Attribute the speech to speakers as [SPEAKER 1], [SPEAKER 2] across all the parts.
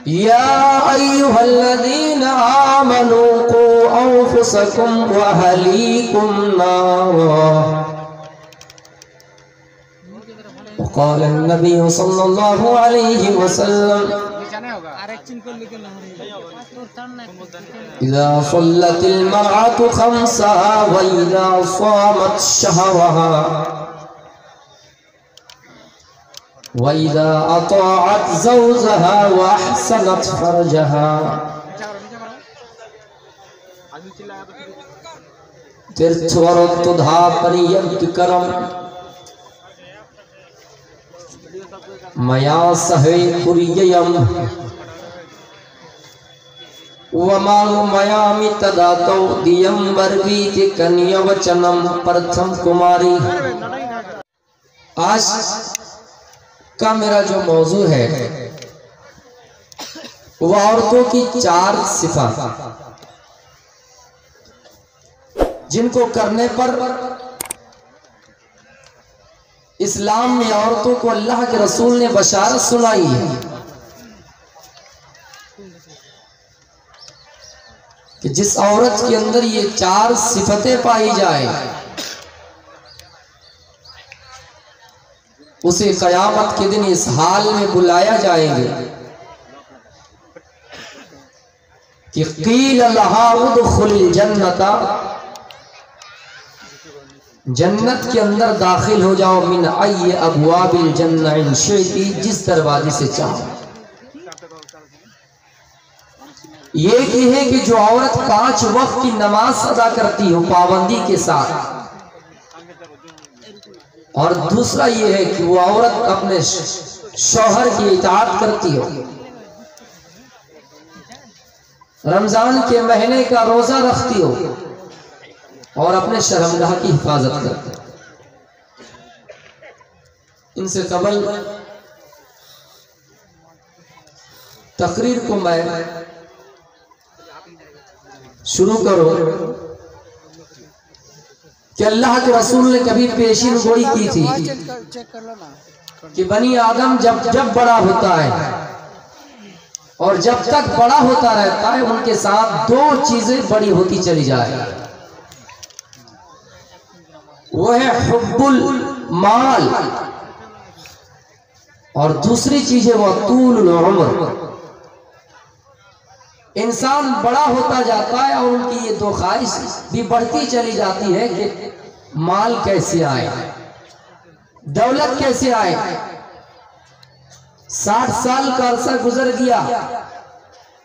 [SPEAKER 1] या अय्युहल्लज़ीना आमनू क़ू अंफुसकुम व अहलीकुम नारा। क़ाल नबी सल्लल्लाहु अलैहि वसल्लम इज़ा सल्लतिल मरअतु खम्सहा व इज़ा सामत शहरहा व इज़ा अताअत ज़ौजहा व अहसनत फरजहा। तीर्थवरोत्तुधा परियर्तिकरम मया सहे कुर्ययम वमांग मयामि तदातो दियम वर्वीति कन्यवचनम प्रथम कुमारी। आज का मेरा जो मौजू है वह औरतों की 4 सिफात जिनको करने पर इस्लाम में औरतों को अल्लाह के रसूल ने बशारत सुनाई है कि जिस औरत के अंदर ये 4 सिफतें पाई जाए उसे क़यामत के दिन इस हाल में बुलाया जाएंगे कि क़ील लहा उदखुलिल जन्नता, जन्नत के अंदर दाखिल हो जाओ, मिन अय्य अबवाबिल जन्नह इन शि'ति, जिस दरवाजे से चाहो। ये है कि जो औरत 5 वक्त की नमाज अदा करती हो पाबंदी के साथ, और दूसरा ये है कि वो औरत अपने शौहर की इताअत करती हो, रमजान के महीने का रोजा रखती हो और अपने शर्मगाह की हिफाजत करते। इनसे कबल तकरीर को मैं शुरू करूं कि अल्लाह के रसूल ने कभी पेशीन गोई की थी कि बनी आदम जब जब बड़ा होता है और जब तक बड़ा होता रहता है उनके साथ 2 चीजें बड़ी होती चली जाए, वो है हुब्बुल माल और दूसरी चीज है वो तूल उम्र। इंसान बड़ा होता जाता है और उनकी ये 2 ख्वाहिश भी बढ़ती चली जाती है कि माल कैसे आए, दौलत कैसे आए। 60 साल का अरसा गुजर गया,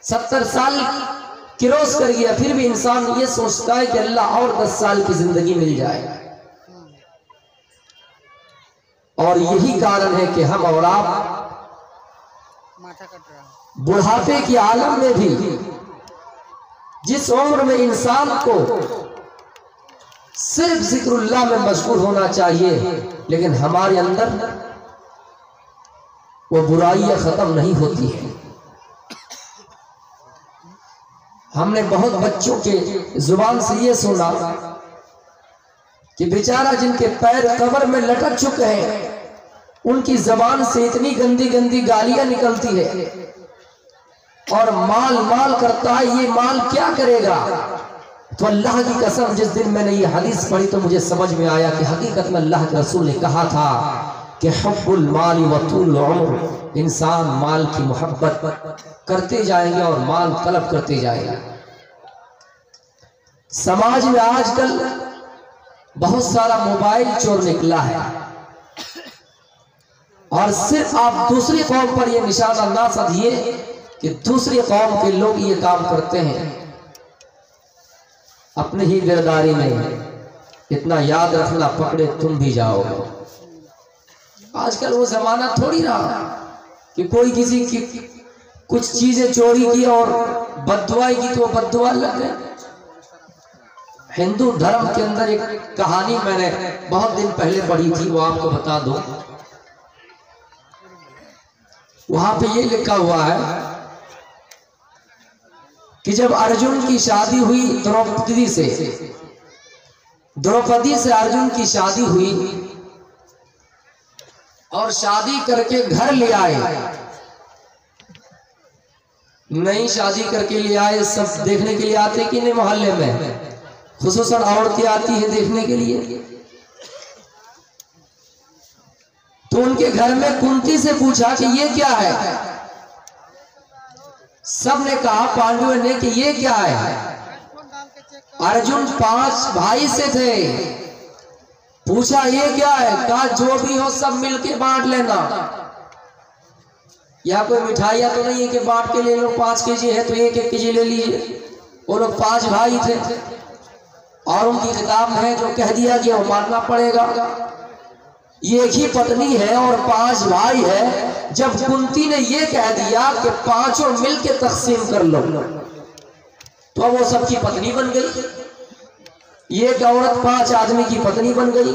[SPEAKER 1] 70 साल क्रॉस कर गया, फिर भी इंसान ये सोचता है कि अल्लाह और 10 साल की जिंदगी मिल जाए। और यही कारण है कि हम और आप बुढ़ापे के आलम में भी जिस उम्र में इंसान को सिर्फ जिक्रुल्लाह में मशगूल होना चाहिए, लेकिन हमारे अंदर वो बुराइयां खत्म नहीं होती है। हमने बहुत बच्चों के जुबान से ये सुना कि बेचारा जिनके पैर कब्र में लटक चुके हैं उनकी जबान से इतनी गंदी गंदी गालियां निकलती है और माल माल करता है, ये माल क्या करेगा। तो अल्लाह की कसम, जिस दिन मैंने ये हदीस पढ़ी तो मुझे समझ में आया कि हकीकत में अल्लाह के रसूल ने कहा था कि हुब्बुल माल व तूल उम्र, इंसान माल की मोहब्बत करते जाएंगे और माल तलब करते जाएगा। समाज में आजकल बहुत सारा मोबाइल चोर निकला है और सिर्फ आप दूसरी कौम पर यह निशाना ना साधिए कि दूसरी कौम के लोग ये काम करते हैं, अपनी ही गिरदारी में इतना याद रखना, पकड़े तुम भी जाओगे। आजकल वो जमाना थोड़ी रहा कि कोई किसी की कुछ चीजें चोरी की और बद्दुआई की तो बद्दुआ लग गए। हिंदू धर्म के अंदर एक कहानी मैंने बहुत दिन पहले पढ़ी थी, वो आपको बता दूं। वहां पे ये लिखा हुआ है कि जब अर्जुन की शादी हुई द्रौपदी से अर्जुन की शादी हुई और शादी करके घर ले आए नई शादी करके ले आए, सब देखने के लिए आते कि नहीं मोहल्ले में, खुसूसन औरतें आती है देखने के लिए। तो उनके घर में कुंती से पूछा कि ये क्या है। सब ने कहा, पांडवों ने, कि ये क्या है। अर्जुन 5 भाई से थे, पूछा ये क्या है। कहा जो भी हो सब मिलके बांट लेना। या कोई मिठाइयाँ तो नहीं है कि बांट के ले लो, 5 केजी है तो 1-1 केजी ले लीजिए। वो लोग 5 भाई थे और उनकी किताब में है जो कह दिया कि वो मानना पड़ेगा। ये एक ही पत्नी है और 5 भाई है। जब कुंती ने ये कह दिया कि 5 मिलके तकसीम कर लो, तो अब वो सबकी पत्नी बन गई। ये एक औरत 5 आदमी की पत्नी बन गई।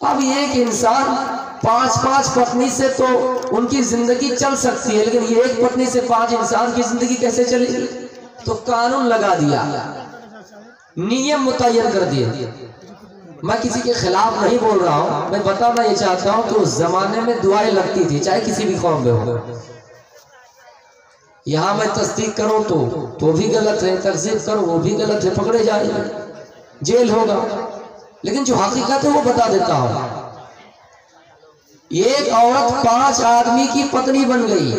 [SPEAKER 1] अब एक इंसान 5-5 पत्नी से तो उनकी जिंदगी चल सकती है, लेकिन ये एक पत्नी से 5 इंसान की जिंदगी कैसे चलेगी। तो कानून लगा दिया, नियम मुतय्यन कर दिए। मैं किसी के खिलाफ नहीं बोल रहा हूं, मैं बताना ये चाहता हूं कि उस जमाने में दुआएं लगती थी, चाहे किसी भी कौम में हो। यहां मैं तस्दीक करूं तो भी गलत है, तकज़ीब करूं वो भी गलत है, पकड़े जाएंगे, जेल होगा। लेकिन जो हकीकत है वो बता देता हूं। एक औरत 5 आदमी की पत्नी बन गई।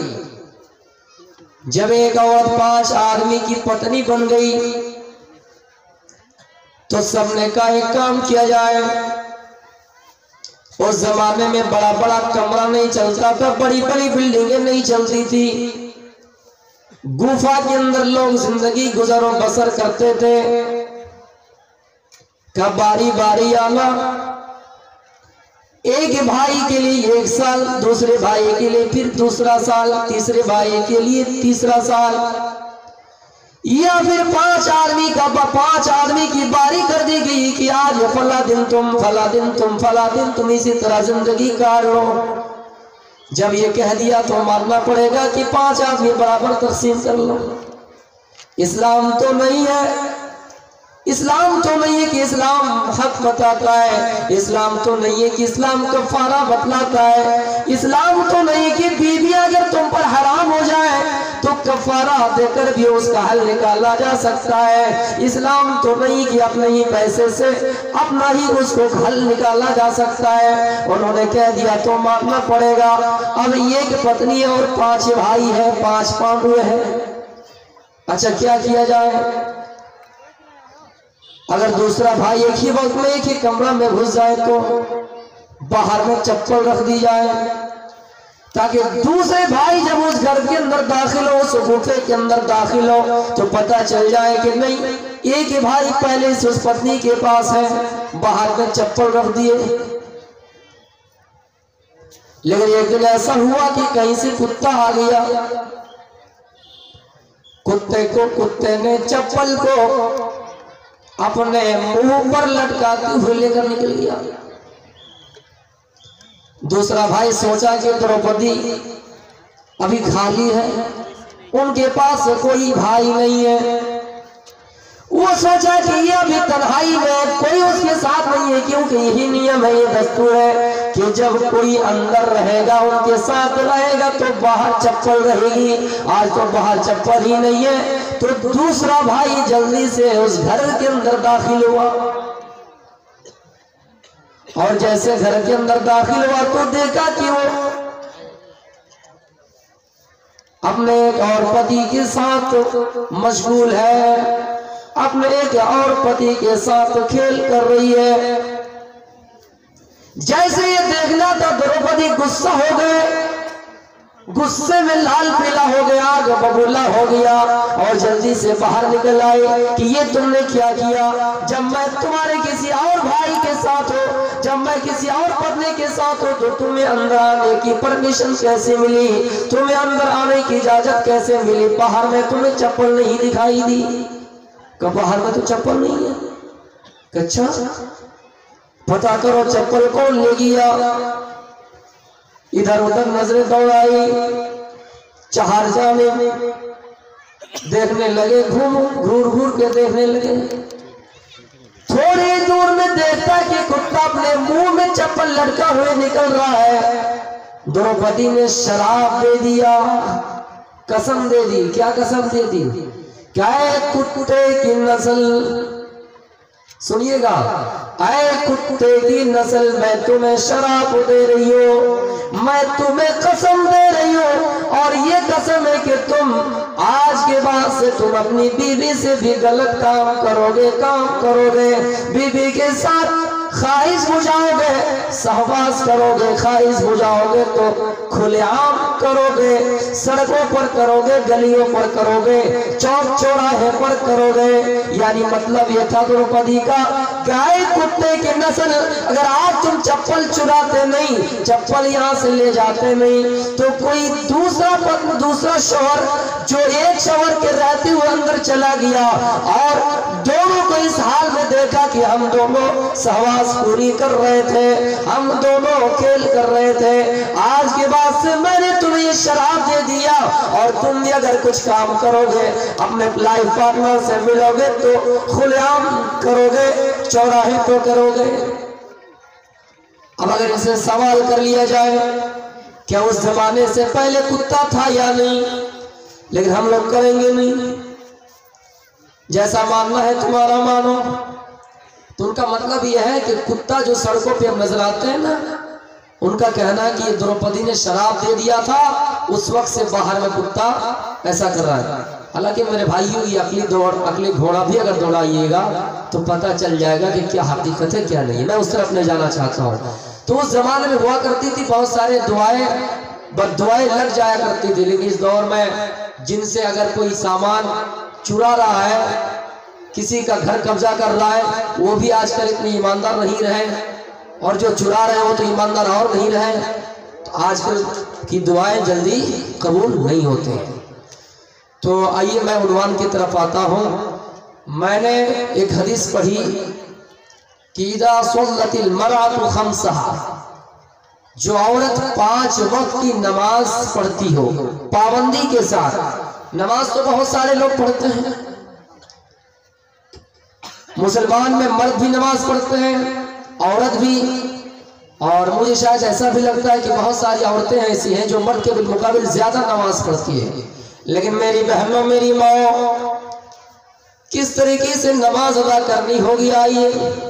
[SPEAKER 1] जब एक औरत 5 आदमी की पत्नी बन गई तो सबने कहा एक काम किया जाए। उस जमाने में बड़ा बड़ा कमरा नहीं चलता था, बड़ी बड़ी बिल्डिंगें नहीं चलती थी। गुफा के अंदर लोग जिंदगी गुजरो बसर करते थे। कब बारी बारी आना, एक भाई के लिए 1 साल, दूसरे भाई के लिए फिर दूसरा साल, तीसरे भाई के लिए तीसरा साल, या फिर 5 आदमी का 5 आदमी की बारी कर दी गई कि आज फला दिन तुम, फला दिन तुम, फला दिन तुम, इसी तरह जिंदगी काट लो। जब ये कह दिया तो मानना पड़ेगा कि 5 आदमी बराबर तकसीम कर लो। इस्लाम तो नहीं है, इस्लाम तो नहीं है कि इस्लाम हक बताता है, इस्लाम तो नहीं है कि इस्लाम कफारा बतलाता है, इस्लाम तो नहीं है कि बीवी अगर तुम पर हराम हो जाए तो कफारा देकर भी उसका हल निकाला जा सकता है। इस्लाम तो नहीं कि अपने ही पैसे से अपना ही उसको हल निकाला जा सकता है। उन्होंने कह दिया तो मानना पड़ेगा। अब एक पत्नी है और 5 भाई है, 5 पांडव है। अच्छा क्या किया जाए। अगर दूसरा भाई एक ही वक्त में एक ही कमरा में घुस जाए तो बाहर में चप्पल रख दी जाए, ताकि दूसरे भाई जब उस घर के अंदर दाखिल हो, उस गुफे के अंदर दाखिल हो, तो पता चल जाए कि नहीं, एक ही भाई पहले से उस पत्नी के पास है, बाहर में चप्पल रख दिए। लेकिन एक दिन ऐसा हुआ कि कहीं से कुत्ता आ गया। कुत्ते ने चप्पल को अपने मुंह पर लटकाते हुए लेकर निकल गया। दूसरा भाई सोचा कि द्रौपदी अभी खाली है, उनके पास कोई भाई नहीं है। वो सोचा कि ये अभी तन्हाई में कोई उसके साथ नहीं है, क्योंकि यही नियम है, ये दस्तूर है कि जब कोई अंदर रहेगा उनके साथ रहेगा तो बाहर चप्पल रहेगी। आज तो बाहर चप्पल ही नहीं है, तो दूसरा भाई जल्दी से उस घर के अंदर दाखिल हुआ। और जैसे घर के अंदर दाखिल हुआ तो देखा कि वो अपने एक और पति के साथ मशगूल है, अपने एक और पति के साथ खेल कर रही है। जैसे ये देखना था द्रौपदी गुस्सा हो गए, गुस्से में लाल पीला हो गया, बबूला हो गया और जल्दी से बाहर निकल आए कि ये तुमने क्या किया। जब मैं तुम्हारे किसी और भाई के साथ हो, जब मैं किसी और पत्नी के साथ हो, तो तुम्हें अंदर आने की परमिशन कैसे मिली, तुम्हें अंदर आने की इजाजत कैसे मिली। बाहर में तुम्हें चप्पल नहीं दिखाई दी। कब बाहर में तो चप्पल नहीं है। अच्छा पता करो चप्पल कौन ले गया। इधर उधर नजरें दौड़ाई, 4 जाने देखने लगे, घूर घूर के देखने लगे। थोड़ी दूर में देखता कि कुत्ता अपने मुंह में चप्पल लटका हुए निकल रहा है। द्रौपदी ने शराब दे दिया, कसम दे दी। क्या कसम दे दी? क्या है? कुत्ते की नस्ल, सुनिएगा, ऐ कुत्ते की नस्ल, मैं तुम्हें शराब दे रही हूँ, मैं तुम्हें कसम दे रही हूँ, और ये कसम है कि तुम आज के बाद से तुम अपनी बीवी से भी गलत काम करोगे, बीवी के साथ ख्वाहिश बुझाओगे, सहवास करोगे, ख्वाहिश बुझाओगे तो खुलेआम करोगे, सड़कों पर करोगे, गलियों पर करोगे, चौक चौराहे पर करोगे। यानी मतलब यह था द्रौपदी का, गाय कुत्ते की नस्ल, अगर आज तुम चप्पल चुराते नहीं, चप्पल यहाँ से ले जाते नहीं, तो कोई दूसरा शौहर जो एक शौहर के रहते हुए अंदर चला गया और दोनों को इस हाल में देखा कि हम दोनों सहवास पूरी कर रहे थे, हम दोनों खेल कर रहे थे, आज के बाद से मैंने तुम्हें ये शराब दे दिया, और तुम भी अगर कुछ काम करोगे, अपने लाइफ पार्टनर से मिलोगे तो खुलेआम करोगे, चौराहे पे करोगे। अब अगर इसे सवाल कर लिया जाए क्या उस जमाने से पहले कुत्ता था या नहीं, लेकिन हम लोग करेंगे नहीं, जैसा मानना है तुम्हारा मानो। तो उनका मतलब यह है कि कुत्ता जो सड़कों पे अब नजर आते हैं ना, उनका कहना है कि ये द्रौपदी ने शराब दे दिया था, उस वक्त से बाहर में कुत्ता ऐसा कर रहा है। हालांकि मेरे भाइयों, ये अकली घोड़ा भी अगर दौड़ाइएगा तो पता चल जाएगा कि क्या हकीकत है क्या नहीं। मैं उस तरफ नहीं जाना चाहता हूँ। तो उस जमाने में हुआ करती थी बहुत सारे बद्दुआएं लग जाया करती थी, लेकिन इस दौर में जिनसे अगर कोई सामान चुरा रहा है, किसी का घर कब्जा कर रहा है, वो भी आजकल इतने ईमानदार नहीं रहे, और जो चुरा रहे हो तो ईमानदार और नहीं रहे, तो आजकल की दुआएं जल्दी कबूल नहीं होते। तो आइए मैं उन्वान की तरफ आता हूँ। मैंने एक हदीस पढ़ी कि इदा सल्लतिल मरअतु खम्सहा, जो औरत 5 वक्त की नमाज पढ़ती हो पाबंदी के साथ। नमाज तो बहुत सारे लोग पढ़ते हैं, मुसलमान में मर्द भी नमाज पढ़ते हैं, औरत भी, और मुझे शायद ऐसा भी लगता है कि बहुत सारी औरतें ऐसी हैं जो मर्द के मुकाबले ज्यादा नमाज पढ़ती है। लेकिन मेरी बहनों, मेरी माँ, किस तरीके से नमाज अदा करनी होगी, आइए।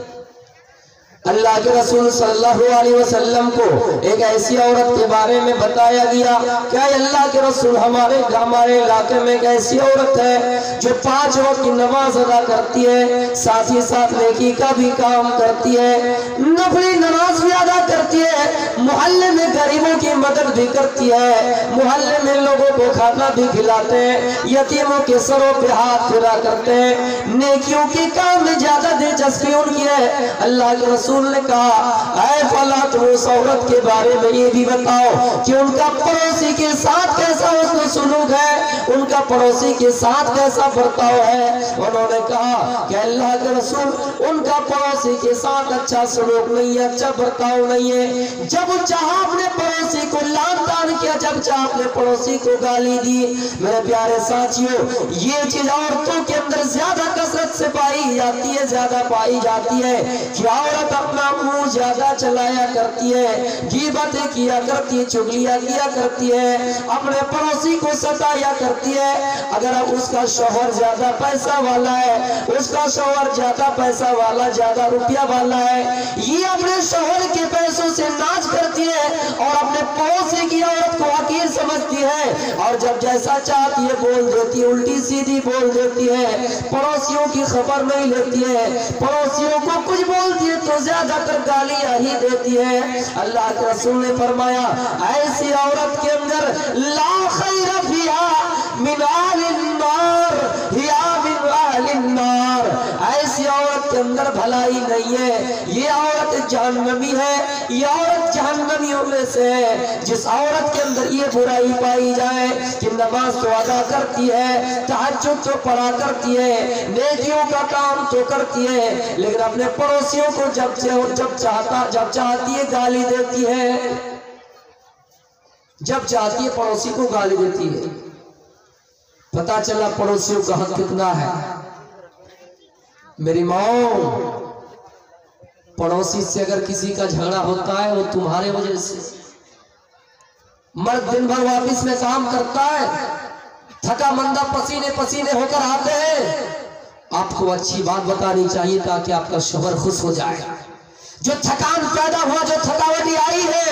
[SPEAKER 1] अल्लाह के रसूल सल्लल्लाहु अलैहि वसल्लम को एक ऐसी औरत के बारे में बताया गया। क्या अल्लाह के रसूल, हमारे इलाके में एक ऐसी औरत है जो 5 वक्त की नमाज अदा करती है, साथ ही साथ नेकी का भी काम करती है, नफली नमाज भी अदा करती है, मोहल्ले में गरीबों की मदद भी करती है, मोहल्ले में लोगों को खाना भी खिलाते हैं, यतीमों के सरों पे हाथ फिरा करते हैं, नेकियों के काम में ज्यादा दिलचस्पी उनकी है। अल्लाह के रसूल ने कहा, ऐ फला, तुम उस औरत के बारे में ये भी बताओ कि उनका पड़ोसी के साथ कैसा उसका सुलूक है, उनका पड़ोसी के साथ कैसा बर्ताव है। उन्होंने कहा कि अल्लाह के रसूल, उनका पड़ोसी के साथ अच्छा सुलूक नहीं है, अच्छा बर्ताव नहीं है। जब चाहा अपने पड़ोसी को लान तान किया, जब चाहा अपने पड़ोसी को गाली दी। मेरे प्यारे साथियों, ये चीज औरतों के अंदर ज्यादा कसरत से पाई जाती है, ज्यादा पाई जाती है कि औरत अपना मुंह ज्यादा चलाया करती है, गीबतें किया करती है, चुगलियां किया करती है, अपने पड़ोसी को सताया करती है। अगर उसका शौहर ज्यादा पैसा वाला है, उसका शौहर ज्यादा पैसा वाला, ज्यादा रुपया वाला है, ये अपने शौहर के पैसों से नाच करती है और अपने पड़ोसी की औरत को हकीर समझती है, और जब जैसा चाहती है बोल देती है, उल्टी सीधी बोल देती है, पड़ोसियों की खबर नहीं लेती है, पड़ोसियों को कुछ बोलती है तो ज्यादातर गालियां ही देती है। अल्लाह के रसूल ने फरमाया, ऐसी औरत के अंदर ला खैर फिहा मिन अहलिन नार हिया मिन अहलिन नार, ऐसी औरत के अंदर भलाई नहीं है, ये औरत जहन्नमी है, ये औरत जहन्नमियों में से है। जिस औरत के अंदर ये बुराई पाई जाए कि नमाज तो अदा करती है, तहज्जुद तो पढ़ा करती है, नेकियों का काम तो करती है, लेकिन अपने पड़ोसियों को जब चाहती है गाली देती है, जब चाहती है पड़ोसी को गाली देती है। पता चला पड़ोसियों का हक कितना है। मेरी माँ, पड़ोसी से अगर किसी का झगड़ा होता है वो तुम्हारे वजह से। मर्द दिन भर ऑफिस में काम करता है, थका मंदा पसीने पसीने होकर आते हैं, आपको अच्छी बात बतानी चाहिए ताकि आपका शौहर खुश हो जाए। जो थकान पैदा हुआ, जो थकावट आई है,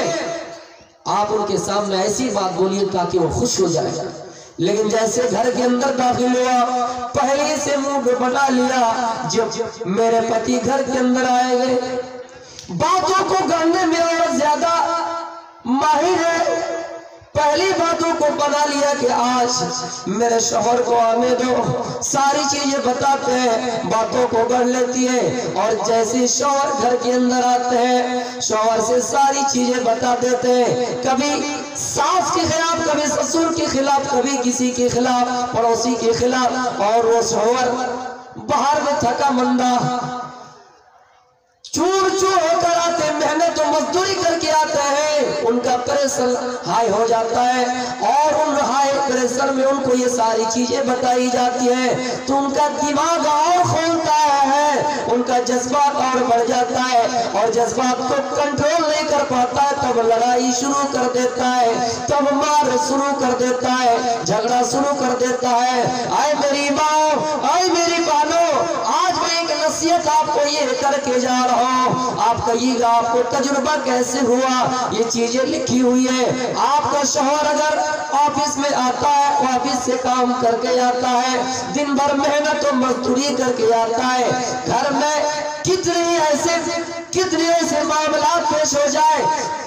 [SPEAKER 1] आप उनके सामने ऐसी बात बोलिए ताकि वो खुश हो जाए। लेकिन जैसे घर के अंदर दाखिल हुआ, पहले से मुंह बना लिया, जब मेरे पति घर के अंदर आएंगे, बातों को गढ़ने में और ज्यादा माहिर है। पहली बातों को बना लिया कि आज मेरे शौहर को आने दो, सारी चीजें बताते हैं, बातों को गढ़ लेती है। और जैसे शौहर घर के अंदर आते हैं, शौहर से सारी चीजें बता देते हैं, कभी सास के खिलाफ, कभी ससुर के खिलाफ, कभी किसी के खिलाफ, पड़ोसी के खिलाफ। और वो शौहर बाहर में थका मंदा चूर चूर होकर आते, मेहनत और मजदूरी करके आते हैं, उनका प्रेशर हाई हो जाता है। और उन हाई प्रेशर में उनको ये सारी चीजें बताई जाती है, तो उनका दिमाग और खोलता है, उनका जज्बात और बढ़ जाता है। और जज्बात को कंट्रोल नहीं कर पाता है, तब लड़ाई शुरू कर देता है, तब मार शुरू कर देता है, झगड़ा शुरू कर देता है। आए मेरी माँ, आए मेरी बहनों, आज मैं एक नसीहत आपको ये करके जा रहा हूँ, आप कहिएगा आपको तजुर्बा कैसे हुआ। ये चीजें लिखी हुई है। आपका शौहर अगर ऑफिस में आता है, ऑफिस से काम करके आता है, दिन भर मेहनत और मजदूरी करके आता है, घर में कितने ऐसे मामला पेश हो जाए,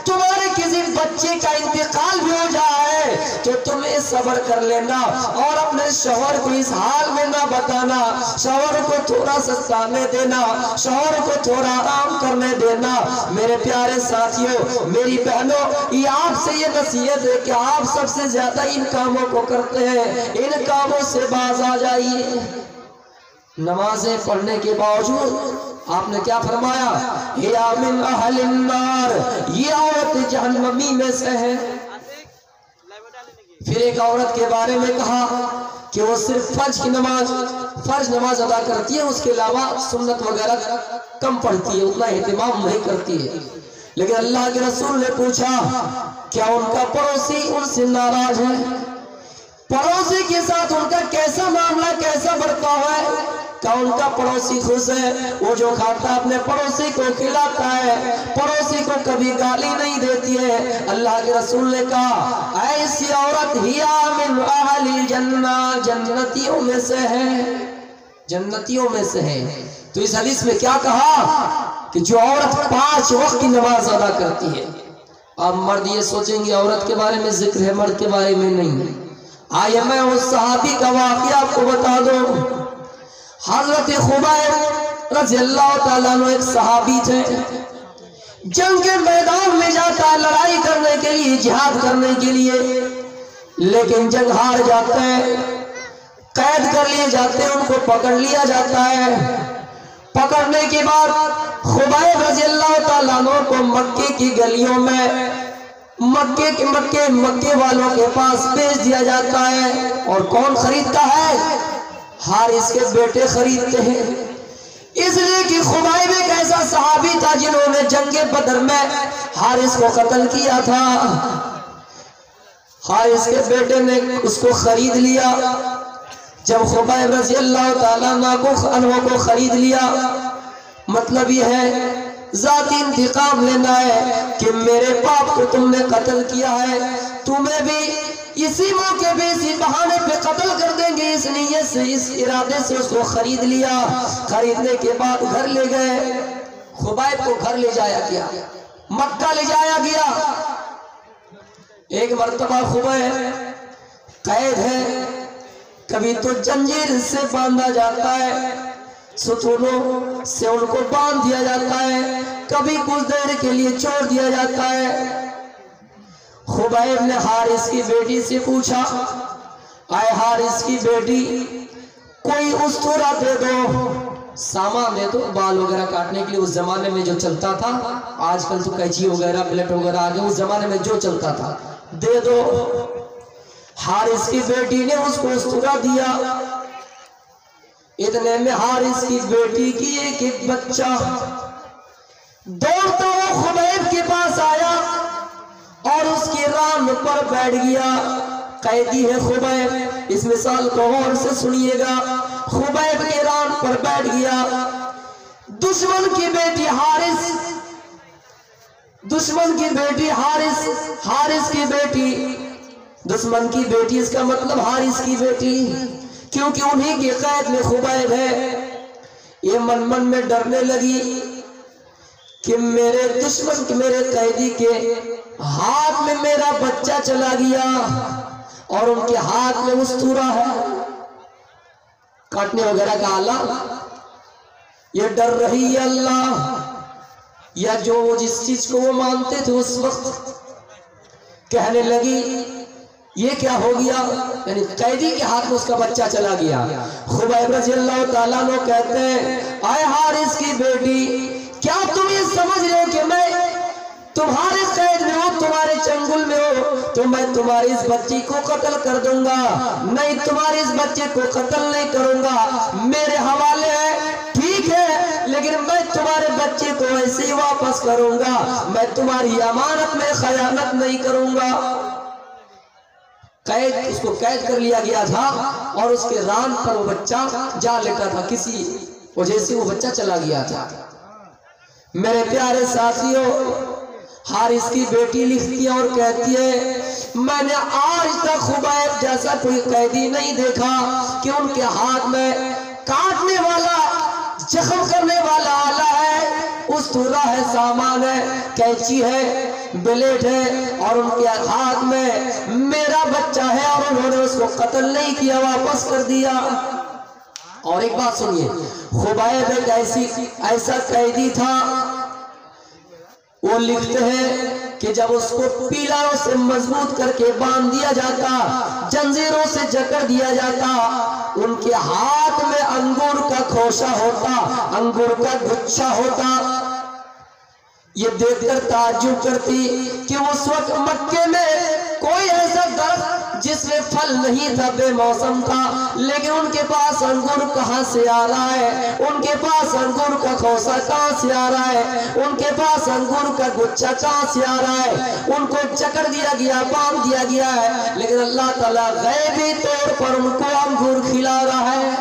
[SPEAKER 1] तुम्हारे किसी बच्चे का इंतकाल भी हो जाए, तो तुम्हें सब्र कर लेना और अपने शौहर को इस हाल में ना बताना, शौहर को थोड़ा सा सामने देना, शौहर को थोड़ा आराम करने देना। मेरे प्यारे साथियों, मेरी बहनों, ये आपसे ये नसीहत है कि आप सबसे ज्यादा इन कामों को करते हैं, इन कामों से बाज आ जाइए। नमाजें पढ़ने के बावजूद आपने क्या फरमाया, या मिन अहलिन नार, ये औरत जहन्नमी में से है। फिर एक औरत के बारे में कहा कि वो सिर्फ फर्ज नमाज अदा करती है, उसके अलावा सुन्नत वगैरह कम पढ़ती है, उतना एहतिमाम नहीं करती है। लेकिन अल्लाह के रसूल ने पूछा, क्या उनका पड़ोसी उनसे नाराज है? पड़ोसी के साथ उनका कैसा मामला, कैसा बर्ताव है? क्या उनका पड़ोसी खुश है? वो जो खाता है अपने पड़ोसी को खिलाता है, पड़ोसी को कभी गाली नहीं देती है। अल्लाह के रसूल ने कहा, ऐसी औरत हिया मिन अहलिल जन्ना, जन्नतियों में से है, जन्नतियों में से है। तो इस हदीस में क्या कहा कि जो औरत 5 वक्त की नमाज अदा करती है। अब मर्द ये सोचेंगे औरत के बारे में जिक्र है, मर्द के बारे में नहीं। आइए मैं उस सहाबी का वाक़या आपको बता दूं। हज़रत खुबैब रज़ियल्लाहु ताला अन्हु एक सहाबी थे, जंग के मैदान में जाता है लड़ाई करने के लिए, जिहाद करने के लिए, लेकिन जंग हार जाते हैं, कैद कर लिए जाते हैं, उनको पकड़ लिया जाता है। पकड़ने के बाद खुबैब रज़ियल्लाहु ताला अन्हु को मक्के की गलियों में मक्के वालों के पास भेज दिया जाता है। और कौन खरीदता है? हारिस के बेटे खरीदते हैं, इसलिए कि खुबैब एक ऐसा सहाबी था जिन्होंने जंगे बदर में हारिस को कत्ल किया था। हारिस के बेटे ने उसको खरीद लिया। जब खुबैब रज़ियल्लाहु ताला अन्हु को खरीद लिया, मतलब यह है ज़ाती इंतकाम लेना है कि मेरे बाप को तुमने कत्ल किया है, तुम्हें भी इसी मौके पे, इसी बहाने पे कत्ल कर देंगे। इस नियत से, इस इरादे से उसको खरीद लिया। खरीदने के बाद घर ले गए, खुबैब को घर ले जाया गया, मक्का ले जाया गया। एक मर्तबा खुबैब कैद है, कभी तो जंजीर से बांधा जाता है, सुतूनों से उनको बांध दिया जाता है, कभी कुछ देर के लिए छोड़ दिया जाता है। खुबैब ने हारिस की बेटी से पूछा, आए हारिस की बेटी, कोई उस्तूरा दे दो, सामान दे दो, बाल वगैरह काटने के लिए। उस जमाने में जो चलता था, आजकल तो कैंची वगैरह प्लेट वगैरह आ गए, उस जमाने में जो चलता था दे दो। हारिस की बेटी ने उसको उस्तूरा दिया। इतने में हारिस की बेटी की एक बच्चा दौड़ता हुआ खुबैब के पास आया और उसकी रान पर बैठ गया। कैदी है खुबैब। इस मिसाल को और से सुनिएगा। खुबैब के रान पर बैठ गया। दुश्मन की बेटी हारिस, दुश्मन की बेटी हारिस, हारिस की बेटी, दुश्मन की बेटी, इसका मतलब हारिस की बेटी, क्योंकि उन्हीं की कैद में खुबैब है। ये मन मन में डरने लगी कि मेरे दुश्मन के, मेरे कैदी के हाथ में मेरा बच्चा चला गया और उनके हाथ में उस्तूरा है, काटने वगैरह का आला। ये डर रही है अल्लाह, या जो जिस चीज को वो मानते थे उस वक्त, कहने लगी ये क्या हो गया, यानी कैदी के हाथ में उसका बच्चा चला गया। खुबैब रज़ियल्लाहु ताला अन्हु कहते हैं, आए हारिस की बेटी, क्या तुम ये समझ रहे हो कि मैं तुम्हारे कैद में हो, तुम्हारे चंगुल में हो, तो मैं तुम्हारी इस बच्ची को कत्ल कर दूंगा? नहीं, तुम्हारे इस बच्चे को कत्ल नहीं करूंगा, मेरे हवाले है, ठीक है, लेकिन मैं तुम्हारे बच्चे को ऐसे ही वापस करूंगा, मैं तुम्हारी अमानत में खयानत नहीं करूंगा। कैद, उसको कैद कर लिया गया था और उसके रान पर वो बच्चा जा लेता था, किसी वजह से वो बच्चा चला गया था। मेरे प्यारे साथियों, हारिस की बेटी लिखती है और कहती है, मैंने आज तक खुबैब जैसा कोई कैदी नहीं देखा कि उनके हाथ में काटने वाला, जख्म करने वाला आला है, उस्तूरा है, सामान है, कैंची है, ब्लेड है, और उनके हाथ में मेरा बच्चा है और उन्होंने उसको कत्ल नहीं किया, वापस कर दिया। और एक बात सुनिए, खुबैब एक ऐसा कैदी था, वो लिखते हैं कि जब उसको पिलरों से मजबूत करके बांध दिया जाता, जंजीरों से जकड़ दिया जाता, उनके हाथ में अंगूर का खोसा होता, अंगूर का गुच्छा होता। ये देखकर ताज्जुब करती कि उस वक्त मक्के में कोई ऐसा दरख्त जिसमें फल नहीं था, बेमौसम था, लेकिन उनके पास अंगूर कहां से आ रहा है, उनके पास अंगूर का खोसा कहां से आ रहा है, उनके पास अंगूर का गुच्छा कहां से आ रहा है, उनको जकड़ दिया गया, बांध दिया गया है, लेकिन अल्लाह ताला गैबी तौर पर उनको अंगूर खिला रहा है।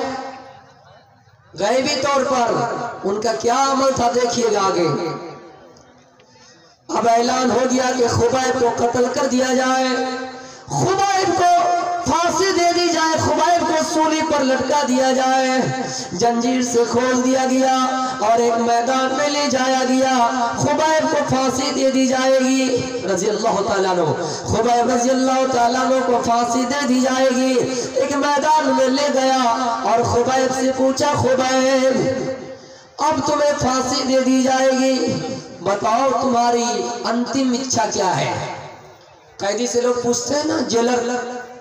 [SPEAKER 1] गैबी तौर पर उनका क्या अमल था, देखिएगा आगे। अब ऐलान हो गया कि खुबैब को कत्ल कर दिया जाए, खुबैब को फांसी दे दी जाए, खुबैब को सूली पर लटका दिया जाए, जंजीर से खोल दिया गया और एक मैदान में ले जाया गया। खुबैब को फांसी दे दी जाएगी, रज़ियल्लाहु ताला अन्हु, खुबैब रज़ियल्लाहु ताला अन्हु को फांसी दे दी जाएगी। एक मैदान में ले गया और खुबैब से पूछा, खुबैब अब तुम्हें फांसी दे दी जाएगी, बताओ तुम्हारी अंतिम इच्छा क्या है। कैदी से लोग पूछते हैं ना, जेलर,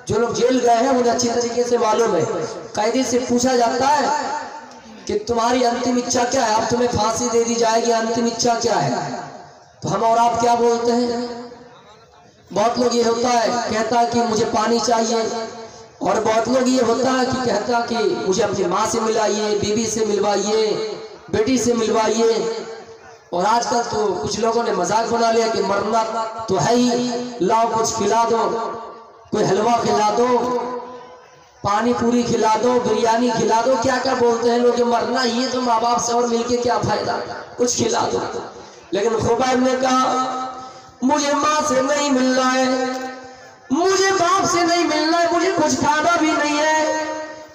[SPEAKER 1] जो लोग जेल गए हैं उन्हें अच्छी तरीके से मालूम है, कैदी से पूछा जाता है कि तुम्हारी अंतिम इच्छा क्या है, अब तुम्हें फांसी दे दी जाएगी, अंतिम इच्छा क्या है। तो हम और आप क्या बोलते हैं? बहुत लोग ये होता है, कहता है कि मुझे पानी चाहिए, और बहुत लोग ये होता है कि कहता कि मुझे अपनी माँ से मिलाइए, बीवी से मिलवाइए, बेटी से मिलवाइए। और आजकल तो कुछ लोगों ने मजाक बना लिया कि मरना तो है ही, लाओ कुछ खिला दो, कोई हलवा खिला दो, पानी पूरी खिला दो, बिरयानी खिला दो, क्या क्या बोलते हैं लोग, मरना ही है तो माँ बाप से और मिलके क्या फायदा, कुछ खिला दो। लेकिन खुबैब ने कहा, मुझे माँ से नहीं मिलना है, मुझे बाप से नहीं मिलना है, मुझे कुछ खाना भी नहीं है,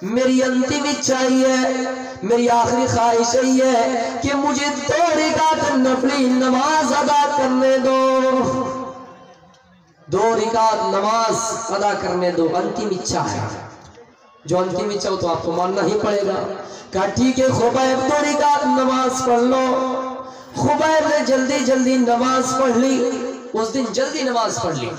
[SPEAKER 1] मेरी अंतिम इच्छा ही है, मेरी आखिरी ख्वाहिश ही है कि मुझे 2 रिकात नफली नमाज अदा करने दो, 2 रिकात नमाज अदा करने दो, अंतिम इच्छा है। जो अंतिम इच्छा हो तो आपको मानना ही पड़ेगा। कहा ठीक है खुबैब 2 रिकात नमाज पढ़ लो। खुबैब ने जल्दी जल्दी नमाज पढ़ ली, उस दिन जल्दी नमाज पढ़ ली।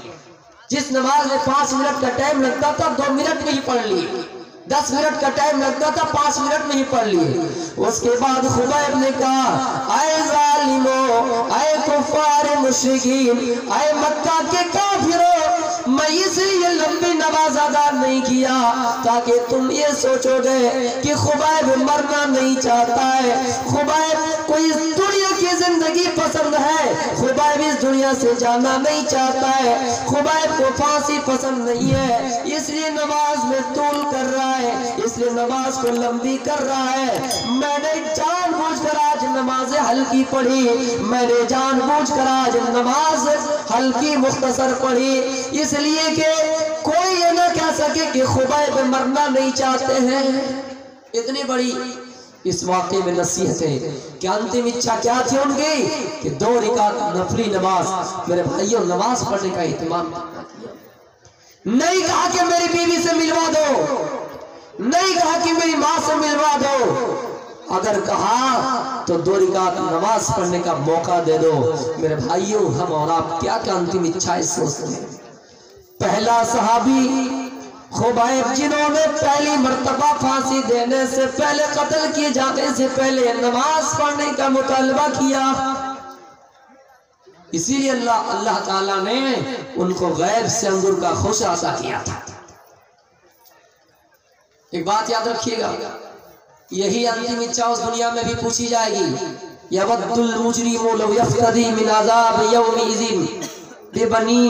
[SPEAKER 1] जिस नमाज में 5 मिनट का टाइम लगता था 2 मिनट में ही पढ़ ली, 10 मिनट का टाइम लगता था 5 मिनट में ही पढ़ लिए। उसके बाद खुबैब ने कहा, आए जालिमो, आए कुफार मुशरिकीन, आए मक्का के काफिरों, मैं इसलिए लंबी नमाज अदा नहीं किया ताकि तुम ये सोचोगे कि खुबैब मरना नहीं चाहता है, खुबैब कोई दुनिया की जिंदगी पसंद है, खुबैब इस दुनिया से जाना नहीं चाहता है, खुबैब को फांसी पसंद नहीं है, इसलिए नमाज में तूल कर रहा है, इसलिए नमाज को लंबी कर रहा है। मैंने जानबूझकर आज नमाज हल्की पढ़ी, मैंने जानबूझकर आज नमाज हल्की मुख्तसर पढ़ी, इसलिए कि कोई ये ना कह सके कि खुबैब मरना नहीं चाहते हैं। इतनी बड़ी इस वाक़े में नसीहत है कि अंतिम इच्छा क्या थी उनकी कि 2 रकात नफली नमाज। मेरे भाइयों, नमाज पढ़ने का इत्मीनान नहीं कहा कि मेरी बीवी से मिलवा दो, नहीं कहा कि मेरी माँ से मिलवा दो, अगर कहा तो 2 रकात नमाज पढ़ने का मौका दे दो। मेरे भाइयों, हम और आप क्या क्या अंतिम इच्छाएं सोचते हैं। पहला सहाबी खुबैब जिन्होंने पहली मर्तबा फांसी देने से पहले, कत्ल किए जाने से पहले नमाज पढ़ने का मुतालबा किया, इसीलिए अल्लाह ताला ने उनको गैब से अंगूर का खुशा अता किया था। एक बात याद रखिएगा, यही अंतिम इच्छा उस दुनिया में भी पूछी जाएगी। यवद्दुल मुजरिमु लौ यफ्तदी मिन अज़ाब यौमिज़िन बिबनी।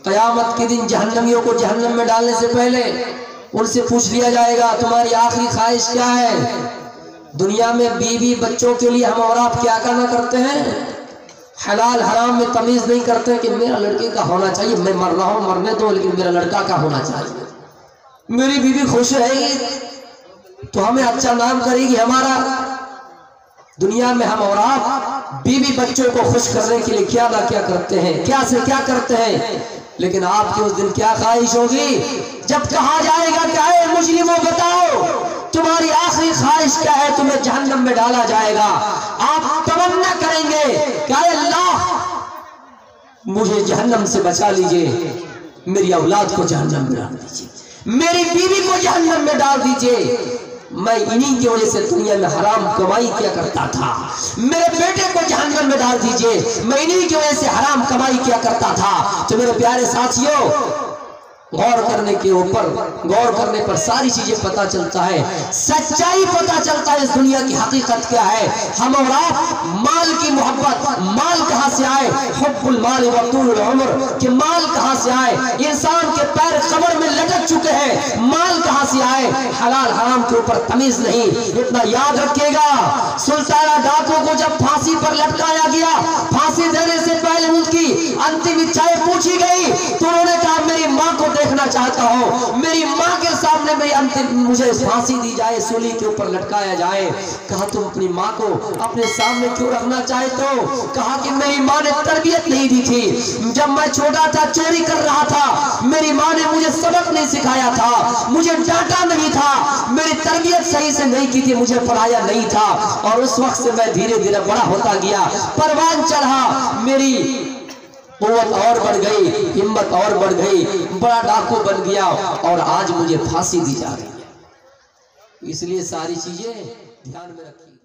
[SPEAKER 1] क़यामत के दिन जहन्नमियों को जहन्नम में डालने से पहले उनसे पूछ लिया जाएगा, तुम्हारी आखिरी ख्वाहिश क्या है। दुनिया में बीवी बच्चों के लिए हम और आप क्या करना करते हैं, हलाल हराम में तमीज नहीं करते कि मेरा लड़के का होना चाहिए, मैं मर रहा हूं मरने दो, लेकिन मेरा लड़का का होना चाहिए, मेरी बीवी खुश रहेगी तो हमें अच्छा नाम करेगी हमारा। दुनिया में हम और आप बीवी बच्चों को खुश करने के लिए क्या ना क्या करते हैं, क्या से क्या करते हैं, लेकिन आपकी उस दिन क्या ख्वाहिश होगी जब कहा जाएगा क्या है मुजरिमों बताओ तुम्हारी आखिरी ख्वाहिश क्या है, तुम्हें जहन्नम में डाला जाएगा। आप तमन्ना करेंगे क्या अल्लाह मुझे जहन्नम से बचा लीजिए, मेरी औलाद को जहन्नम में डाल दीजिए, मेरी बीवी को जहन्नम में डाल दीजिए, मैं इन्हीं की वजह से दुनिया में हराम कमाई किया करता था, मेरे बेटे को जहन्नम में डाल दीजिए, मैं इन्हीं की वजह से हराम कमाई किया करता था। तो मेरे प्यारे साथियों, गौर करने के ऊपर गौर करने पर सारी चीजें पता चलता है, सच्चाई पता चलता है, इस दुनिया की हकीकत क्या है। हम और आप माल की मोहब्बत, माल कहाँ से आए, हुब्बुल माल व तूलुल उम्र, कि माल कहाँ से आए, इंसान के पैर कब्र में लटक चुके हैं, माल कहाँ से आए, हलाल हराम के ऊपर तमीज नहीं। इतना याद रखिएगा, सुल्ताना डाकू को जब फांसी पर लटकाया गया, फांसी देने से पहले उनकी अंतिम इच्छाएं पूछी गई तो उन्होंने कहा मेरी माँ को देखना चाहता हूं, मेरी माँ के सामने मेरी अंतिम मुझे फांसी दी जाए, सूली के ऊपर लटकाया जाए। कहा तुम अपनी माँ को अपने सामने क्यों रखना चाहते हो। कहा कि मेरी माँ ने तरबियत नहीं दी थी, जब मैं छोटा था चोरी कर रहा था, मेरी माँ ने मुझे सबक नहीं सिखाया था, मुझे डांटा नहीं था, मेरी तरबियत सही से नहीं की थी, मुझे पढ़ाया नहीं था, और उस वक्त से मैं धीरे धीरे बड़ा होता गया, परवान चढ़ा, मेरी कुव्वत और बढ़ गई, हिम्मत और बढ़ गई, बड़ा डाकू बन गया, और आज मुझे फांसी दी जा रही है। इसलिए सारी चीजें ध्यान में रखिए।